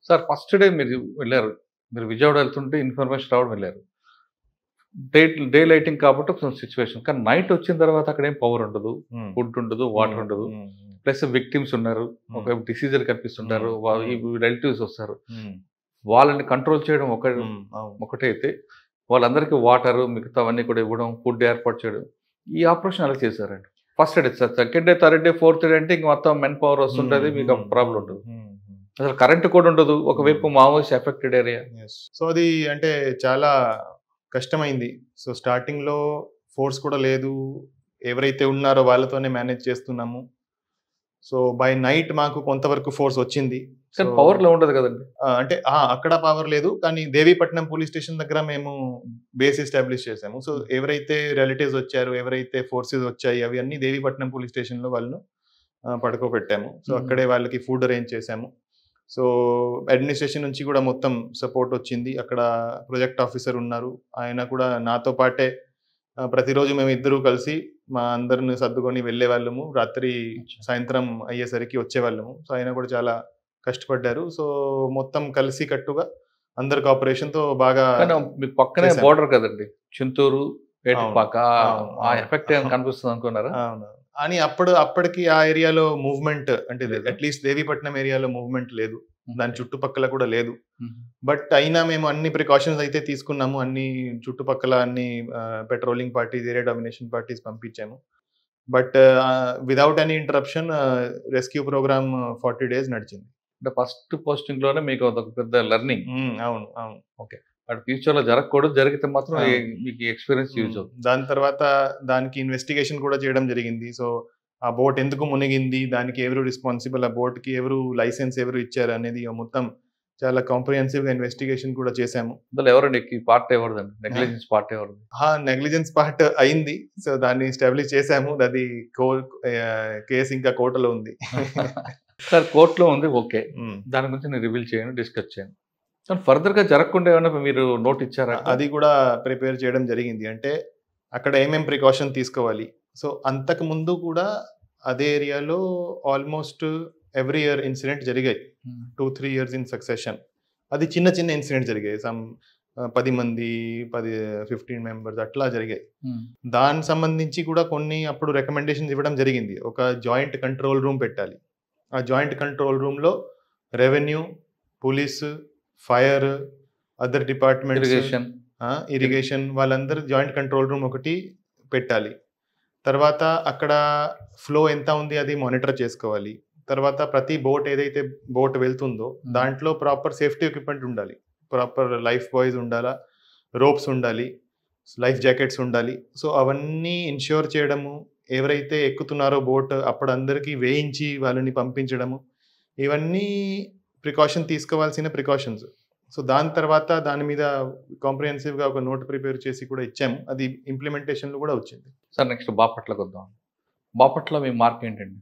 Sir first day మీరు వెళ్లారు. మీరు విజయవాడ వెళ్తుంటే ఇన్ఫర్మేషన్ రావడం వెళ్లారు. డే డే లైటింగ్ కాబట్టి ఒక సిట్యుయేషన్. కానీ నైట్ వచ్చిన తర్వాత అక్కడ ఏం పవర్ ఉండదు. హ్మ్. ఫుడ్ ఉండదు, వాటర్ హ్మ్. ఉండదు. హ్మ్. ప్లస్ విక్టిమ్స్ ఉన్నారు. ఒకవైపు డిసీజర్ కనిపిస్తుంటారు. ఈ రిలేటివ్స్ వస్తారు. హ్మ్. వాళ్ళని కంట్రోల్ చేయడం హ్మ్. అవును. ఒకటే అయితే వాళ్ళందరికీ వాటర్ మిగతావన్నీ కూడా ఇవ్వడం, ఫుడ్ ఏర్పాటు చేయడం. ఈ ఆపరేషన్ ఎలా చేశారండి? First day sir. Second day, third day, fourth day అంటే ఇంక మొత్తం మెన్ పవర్ వస్తుంటది. మీకు ఆ ప్రాబ్లమ్ ఉండదు. అసలు కరెంట్ కూడా ఉండదు. ఒకవైపు Maoist affected area. Yes. So, అది అంటే చాలా కష్టమైంది. సో, స్టార్టింగ్‌లో ఫోర్స్ కూడా లేదు. ఎవరైతే ఉన్నారో వాళ్ళతోనే మేనేజ్ చేస్తున్నాము. సో, బై నైట్ మాకు కొంతవరకు ఫోర్స్ వచ్చింది. సో, కానీ పవర్‌లో ఉండదు కదండీ! అంటే అక్కడ పవర్ లేదు. కానీ దేవీపట్నం పోలీస్ స్టేషన్ దగ్గర మేము బేస్ ఎస్టాబ్లిష్ చేసాము. సో, ఎవరైతే రిలేటివ్స్ వచ్చారో, ఎవరైతే ఫోర్సెస్ వచ్చాయి అవి అన్నీ దేవీపట్నం పోలీస్ స్టేషన్‌లో వాళ్ళను పడుకోబెట్టాము. సో, అక్కడే వాళ్ళకి ఫుడ్ అరేంజ్ చేసాము. సో, అడ్మినిస్ట్రేషన్ నుంచి కూడా మొత్తం సపోర్ట్ వచ్చింది. అక్కడ ప్రొజెక్ట్ ఆఫీసర్ ఉన్నారు. ఆయన కూడా నాతో పాటే ప్రతిరోజు మేమిద్దరూ కలిసి మా అందరిని సర్దుకొని వెళ్ళేవాళ్ళము. రాత్రి సాయంత్రం అయ్యేసరికి వచ్చేవాళ్ళము. సో, ఆయన కూడా చాలా కష్టపడ్డారు. సో, మొత్తం కలిసి కట్టుగా అందరి కోఆపరేషన్‌తో బాగా కానీ మీకు పక్కనే చేశాం. బోర్డర్ కదండీ! చింతూరు, ఏటుపాక అవును. ఆ అవును. ఎఫెక్ట్ ఏమైనా కనిపిస్తుంది అనుకున్నారా? అవును. అని అప్పటికి ఆ ఏరియాలో మూవ్‌మెంట్ అంటే లేదా? అట్‌లీస్ట్ దేవీపట్నం ఏరియాలో మూవ్‌మెంట్ లేదు. దాని ఓకే. చుట్టుపక్కల కూడా లేదు. హుహు. బట్ అయినా మేము అన్ని ప్రికాషన్స్ అయితే తీసుకున్నాము. అన్ని చుట్టుపక్కల అన్ని patrolling parties, area domination parties పంపించాము. But without any interruption rescue programme 40 days నడిచింది. అంటే ఫస్ట్ పోస్టింగ్‌లోనే మీకు అదొక పెద్ద లెర్నింగ్. అవును. అవును. ఓకే. అది ఫ్యూచర్‌లో జరగకూడదు. జరిగితే మాత్రం అవును. మీకు ఈ ఎక్స్‌పీరియన్స్ యూజ్ అవుతుంది. దాని తర్వాత దానికి ఇన్వెస్టిగేషన్ కూడా చేయడం జరిగింది. సో, ఆ బోట్ ఎందుకు మునిగింది? దానికి ఎవరు రెస్పాన్సిబుల్? ఆ బోట్‌కి లైసెన్స్ ఎవరు ఇచ్చారు? అనేది మొత్తం చాలా కాంప్రిహెన్సివ్‌గా ఇన్వెస్టిగేషన్ కూడా చేసాము. అందులో ఎవరండి ఈ పార్ట్ ఎవరిదండి? నెగ్లిజెన్స్ పార్ట్ ఎవరిది? నెగ్లిజెన్స్ పార్ట్ అయింది. సో, దాన్ని ఎస్టాబ్లిష్ చేసాము. అది కేస్ ఇంకా కోర్టులో ఉంది. సార్ కోర్ట్‌లో ఉంది ఓకే. హ్మ్. దాని గురించి నేను రివీల్ చేయను, డిస్కస్ చేయను. కానీ ఫర్దర్‌గా జరగకుండా ఏమన్నా మీరు నోట్ ఇచ్చారా అక్కడ? అది కూడా ప్రిపేర్ చేయడం జరిగింది. అంటే అక్కడ ఏమేం ప్రికాషన్ తీసుకోవాలి. సో, అంతకుముందు కూడా అదే ఏరియాలో ఆల్‌మోస్ట్ ఎవ్రీ ఇయర్ ఇన్సిడెంట్ జరిగాయి. హ్మ్. 2, 3 ఇయర్స్ ఇన్ సక్సెషన్. అది చిన్న చిన్న ఇన్సిడెంట్స్ జరిగాయి. 10 మంది, 15 మెంబర్స్ అట్లా జరిగాయి. హ్మ్. దానికి సంబంధించి కూడా కొన్ని అప్పుడు రికమెండేషన్స్ ఇవ్వడం జరిగింది. ఒక జాయింట్ కంట్రోల్ రూమ్ పెట్టాలి. ఆ జాయింట్ కంట్రోల్ రూమ్‌లో revenue, police, fire, other departments, irrigation. Irrigation వాళ్ళందరూ జాయింట్ కంట్రోల్ రూమ్ ఒకటి పెట్టాలి. తర్వాత అక్కడ ఫ్లో ఎంత ఉంది అది మానిటర్ చేసుకోవాలి. తర్వాత ప్రతి ఏదైతే బోట్ వెళ్తుందో దాంట్లో ప్రాపర్ సేఫ్టీ ఎక్విప్‌మెంట్ ఉండాలి. ప్రాపర్ లైఫ్ బాయ్స్ ఉండాలా, రోప్స్ ఉండాలి, లైఫ్ జాకెట్స్ ఉండాలి. సో, అవన్నీ ఇన్ష్యూర్ చేయడము, ఎవరైతే ఎక్కుతున్నారో బోట్ అప్పుడు అందరికీ వేయించి వాళ్ళని పంపించడము, ఇవన్నీ తీసుకోవాల్సిన ప్రికాషన్స్. సో, దాని తర్వాత దాని మీద కాంప్రిహెన్సివ్‌గా ఒక నోట్ ప్రిపేర్ చేసి కూడా ఇచ్చాము. అది ఇంప్లిమెంటేషన్‌లో కూడా వచ్చింది. సార్ నెక్స్ట్ బాపట్లకి వద్దాం. బాపట్ల మీ మార్క్ ఏంటండి?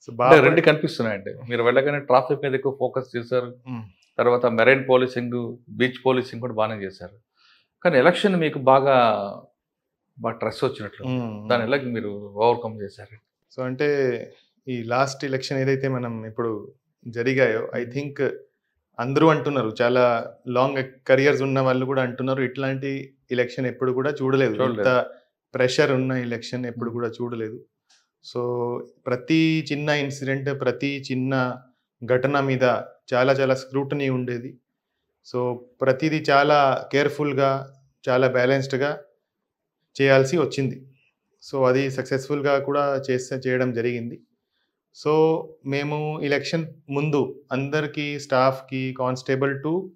సో, అంటే 2 కనిపిస్తున్నాయండి. మీరు వెళ్ళగానే ట్రాఫిక్ మీద ఎక్కువ ఫోకస్ చేశారు. హ్మ్. తర్వాత మెరైన్ పోలీసింగ్, బీచ్ పోలీసింగ్ కూడా బానే చేశారు. కానీ ఎలక్షన్ మీకు బాగా స్ట్రెస్ వచ్చినట్లు. దాన్ని ఎలా మీరు ఓవర్‌కమ్ చేశారు? సో, అంటే ఈ లాస్ట్ ఎలక్షన్ ఏదైతే మనం ఇప్పుడు జరిగాయో ఐ థింక్ అందరూ అంటున్నారు. చాలా లాంగ్ కెరియర్స్ ఉన్న వాళ్ళు కూడా అంటున్నారు. ఇట్లాంటి ఎలక్షన్ ఎప్పుడు కూడా చూడలేదు. ఇంత ప్రెషర్ ఉన్న ఎలక్షన్ ఎప్పుడు కూడా చూడలేదు. సో, ప్రతి చిన్న ఇన్సిడెంట్, ప్రతి చిన్న ఘటన మీద చాలా చాలా స్క్రూటనీ ఉండేది. సో, ప్రతీది చాలా కేర్‌ఫుల్‌గా, చాలా బ్యాలెన్స్డ్‌గా చేయాల్సి వచ్చింది. సో, అది సక్సెస్‌ఫుల్‌గా కూడా చేయడం జరిగింది. సో, మేము ఎలక్షన్ ముందు అందరికీ స్టాఫ్‌కి, కానిస్టేబుల్ టు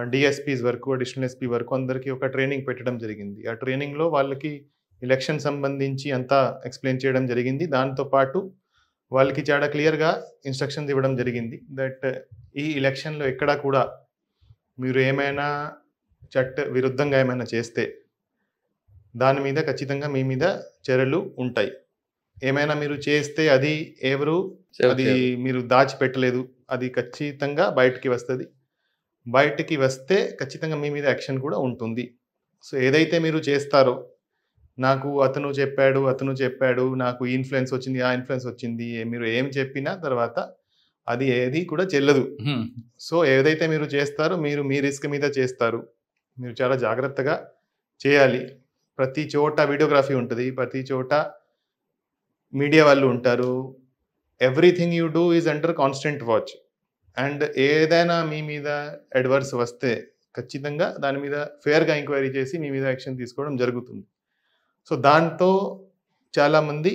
డీఎస్‌పీస్ వరకు, అడిషనల్ ఎస్పీ వరకు అందరికీ ఒక ట్రైనింగ్ పెట్టడం జరిగింది. ఆ ట్రైనింగ్‌లో వాళ్ళకి ఎలక్షన్ సంబంధించి అంతా ఎక్స్‌ప్లెయిన్ చేయడం జరిగింది. దాంతో పాటు వాళ్ళకి చాలా క్లియర్‌గా ఇన్‌స్ట్రక్షన్స్ ఇవ్వడం జరిగింది. దట్ ఈ ఎలక్షన్‌లో ఎక్కడా కూడా మీరు ఏమైనా విరుద్ధంగా ఏమైనా చేస్తే దాని మీద ఖచ్చితంగా మీ మీద చర్యలు ఉంటాయి. ఏమైనా మీరు చేస్తే అది మీరు దాచిపెట్టలేదు. అది ఖచ్చితంగా బయటికి వస్తది. బయటికి వస్తే ఖచ్చితంగా మీ మీద యాక్షన్ కూడా ఉంటుంది. సో, ఏదైతే మీరు చేస్తారో, నాకు అతను చెప్పాడు, నాకు ఈ ఇన్‌ఫ్లుయెన్స్ వచ్చింది, ఆ ఇన్‌ఫ్లుయెన్స్ వచ్చింది. మీరు ఏం చెప్పినా తర్వాత అది ఏది కూడా చెల్లదు. సో ఏదైతే మీరు చేస్తారో మీరు మీ రిస్క్ మీద చేస్తారు. మీరు చాలా జాగ్రత్తగా చేయాలి. ప్రతి చోట వీడియోగ్రఫీ ఉంటుంది, ప్రతి చోట మీడియా వాళ్ళు ఉంటారు. Everything you do is under constant watch. And ఏదైనా మీ మీద అడ్వర్స్ వస్తే ఖచ్చితంగా దాని మీద ఫేర్గా ఎంక్వైరీ చేసి మీ మీద యాక్షన్ తీసుకోవడం జరుగుతుంది. సో దాంతో చాలామంది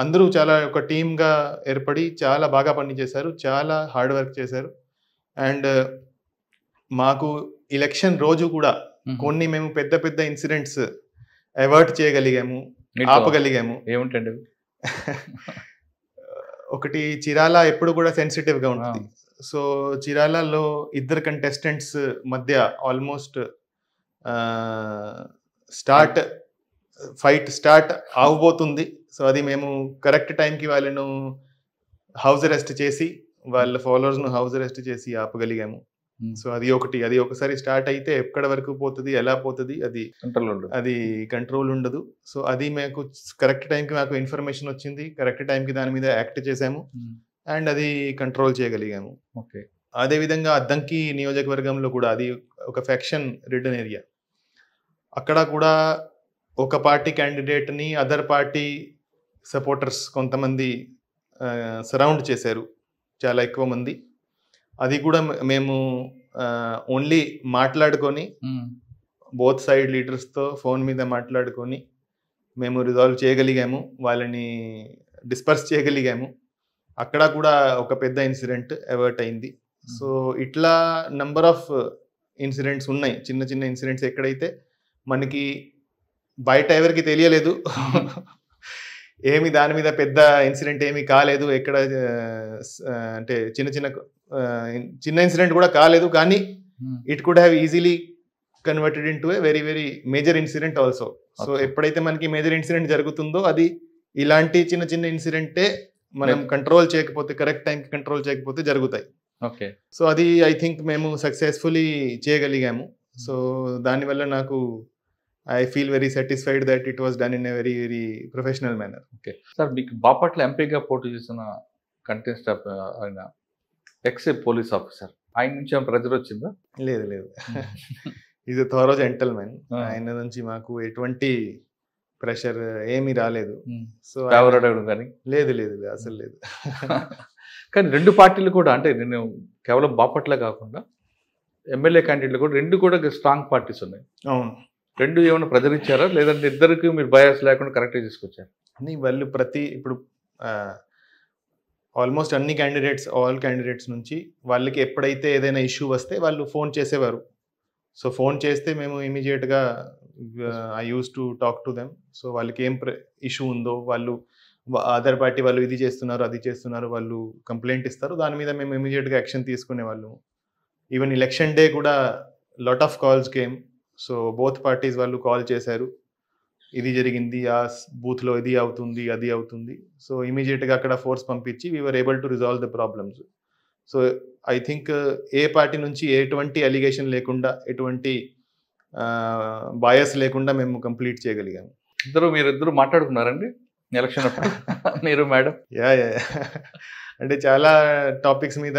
అందరూ చాలా ఒక టీమ్గా ఏర్పడి చాలా బాగా పనిచేశారు, చాలా హార్డ్ వర్క్ చేశారు. అండ్ మాకు ఎలక్షన్ రోజు కూడా కొన్ని మేము పెద్ద పెద్ద ఇన్సిడెంట్స్ అవాయిడ్ చేయగలిగాము, ఆపగలిగాము. ఏమిటండి? ఒకటి, చీరాల ఎప్పుడు కూడా సెన్సిటివ్గా ఉంటుంది. సో చీరాలలో ఇద్దరు కంటెస్టెంట్స్ మధ్య ఆల్మోస్ట్ ఫైట్ స్టార్ట్ అవబోతుంది. సో అది మేము కరెక్ట్ టైంకి వాళ్ళను హౌస్ అరెస్ట్ చేసి వాళ్ళ ఫాలోవర్స్ను హౌస్ అరెస్ట్ చేసి ఆపగలిగాము. సో అది ఒకసారి స్టార్ట్ అయితే ఎక్కడ వరకు పోతుంది, ఎలా పోతుంది, అది కంట్రోల్ ఉండదు. సో అది మాకు కరెక్ట్ టైంకి మాకు ఇన్ఫర్మేషన్ వచ్చింది, కరెక్ట్ టైంకి దాని మీద యాక్ట్ చేసాము అండ్ అది కంట్రోల్ చేయగలిగాము. అదేవిధంగా అద్దంకి నియోజకవర్గంలో కూడా అది ఒక ఫ్యాక్షన్ రిడన్ ఏరియా. అక్కడ కూడా ఒక పార్టీ క్యాండిడేట్ని అదర్ పార్టీ సపోర్టర్స్ కొంతమంది సరౌండ్ చేశారు, చాలా ఎక్కువ మంది. అది కూడా మేము ఓన్లీ మాట్లాడుకొని బోత్ సైడ్ లీడర్స్తో ఫోన్ మీద మాట్లాడుకొని మేము రిజాల్వ్ చేయగలిగాము, వాళ్ళని డిస్పర్స్ చేయగలిగాము. అక్కడ కూడా ఒక పెద్ద ఇన్సిడెంట్ అవర్ట్ అయింది. సో ఇట్లా నంబర్ ఆఫ్ ఇన్సిడెంట్స్ ఉన్నాయి, చిన్న చిన్న ఇన్సిడెంట్స్ ఎక్కడైతే మనకి బయట ఎవరికి తెలియలేదు, ఏమి దాని మీద పెద్ద ఇన్సిడెంట్ ఏమీ కాలేదు, ఎక్కడ అంటే చిన్న ఇన్సిడెంట్ కూడా కాలేదు, కానీ it could have easily converted in to a very very major incident also. So ఎప్పుడైతే మనకి మేజర్ ఇన్సిడెంట్ జరుగుతుందో అది ఇలాంటి చిన్న చిన్న ఇన్సిడెంటే మనం కంట్రోల్ చేయకపోతే, కరెక్ట్ టైంకి కంట్రోల్ చేయకపోతే జరుగుతాయి. సో అది ఐ థింక్ మేము సక్సెస్ఫుల్లీ చేయగలిగాము. సో దానివల్ల నాకు I feel very satisfied that it was done in a very very professional manner. Sir, మీకు బాపట్ల ఎంపీగా పోటీ చేసిన కంటెస్ట్ ఆయన ఎక్స్ పోలీస్ ఆఫీసర్, ఆయన నుంచి ప్రెజర్ వచ్చిందా? లేదు లేదు, ఈజ్ ఎ థారో జెంటల్మెన్. ఆయన నుంచి మాకు ఎటువంటి ప్రెషర్ ఏమీ రాలేదు. సో లేదు లేదు అసలు లేదు. కానీ రెండు పార్టీలు కూడా, అంటే నేను కేవలం బాపట్ల కాకుండా ఎమ్మెల్యే క్యాండిడేట్లు కూడా రెండు కూడా స్ట్రాంగ్ పార్టీస్ ఉన్నాయి. అవును, రెండు ఏమైనా ప్రెజర్ ఇచ్చారా, లేదంటే ఇద్దరికి మీరు బయాస్ లేకుండా కరెక్ట్గా తీసుకొచ్చారు? వాళ్ళు ఇప్పుడు ఆల్మోస్ట్ అన్ని ఆల్ క్యాండిడేట్స్ నుంచి వాళ్ళకి ఎప్పుడైతే ఏదైనా ఇష్యూ వస్తే వాళ్ళు ఫోన్ చేసేవారు. సో ఫోన్ చేస్తే మేము ఇమీడియట్గా I use to talk to them. So వాళ్ళకి ఏం ఇష్యూ ఉందో, వాళ్ళు అదర్ పార్టీ వాళ్ళు ఇది చేస్తున్నారు అది చేస్తున్నారు, వాళ్ళు కంప్లైంట్ ఇస్తారు, దాని మీద మేము ఇమీడియట్గా యాక్షన్ తీసుకునే వాళ్ళము. ఈవెన్ ఎలక్షన్ డే కూడా lot of calls came. So both parties వాళ్ళు కాల్ చేశారు, ఇది జరిగింది, ఆ బూత్లో ఇది అవుతుంది అది అవుతుంది. సో ఇమీడియట్గా అక్కడ ఫోర్స్ పంపించి we are able to resolve the problems. So I think ఏ పార్టీ నుంచి ఎటువంటి అలిగేషన్ లేకుండా, ఎటువంటి బయాస్ లేకుండా మేము కంప్లీట్ చేయగలిగాము. మీరిద్దరు మాట్లాడుకున్నారండి ఎలక్షన్ అప్పుడు మీరు మేడం? యా అంటే చాలా టాపిక్స్ మీద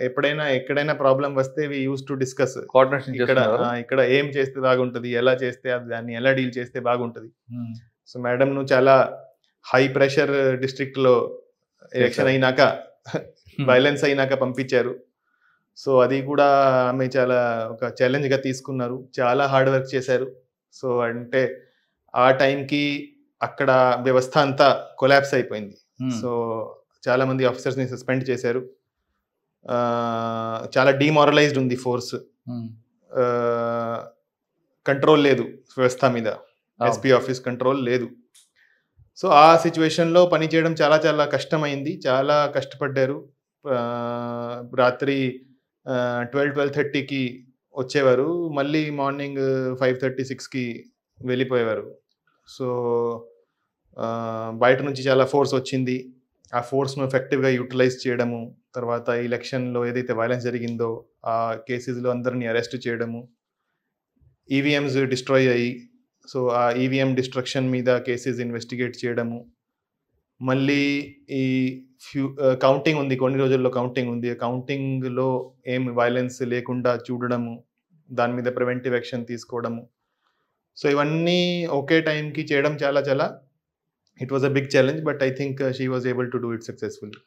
ఎక్కడైనా ప్రాబ్లం వస్తే వి యూస్ టు డిస్కస్. ఇక్కడ ఏం చేస్తే బాగుంటుంది, ఎలా చేస్తే దాన్ని ఎలా డీల్ చేస్తే బాగుంటుంది. సో మేడం ను చాలా హై ప్రెషర్ డిస్ట్రిక్ట్ లో ఎలక్షన్ అయినాక వైలెన్స్ అయినాక పంపించారు. సో అది కూడా ఆమె చాలా ఒక ఛాలెంజ్ గా తీసుకున్నారు, చాలా హార్డ్ వర్క్ చేశారు. సో అంటే ఆ టైంకి అక్కడ వ్యవస్థ అంతా కొలాప్స్ అయిపోయింది. సో చాలా మంది ఆఫీసర్స్ ని సస్పెండ్ చేశారు, చాలా డిమారలైజ్డ్ ఉంది ఫోర్స్, కంట్రోల్ లేదు వ్యవస్థ మీద, ఎస్పీ ఆఫీస్ కంట్రోల్ లేదు. సో ఆ సిచ్యువేషన్లో పనిచేయడం చాలా చాలా కష్టమైంది, చాలా కష్టపడ్డారు. రాత్రి 12-12:30కి వచ్చేవారు, మళ్ళీ మార్నింగ్ 5:30-6కి వెళ్ళిపోయేవారు. సో బయట నుంచి చాలా ఫోర్స్ వచ్చింది, ఆ ఫోర్స్ను ఎఫెక్టివ్గా యూటిలైజ్ చేయడము, తర్వాత ఎలక్షన్లో ఏదైతే వైలెన్స్ జరిగిందో ఆ కేసెస్లో అందరినీ అరెస్ట్ చేయడము, ఈవీఎంస్ డిస్ట్రాయ్ అయ్యి సో ఆ ఈవీఎం డిస్ట్రక్షన్ మీద కేసెస్ ఇన్వెస్టిగేట్ చేయడము, మళ్ళీ ఈ కౌంటింగ్ ఉంది, కొన్ని రోజుల్లో కౌంటింగ్ ఉంది. కౌంటింగ్లో ఏం వైలెన్స్ లేకుండా చూడడము, దాని మీద ప్రివెంటివ్ యాక్షన్ తీసుకోవడము. సో ఇవన్నీ ఒకే టైంకి చేయడం చాలా it was a big challenge, but I think she was able to do it successfully.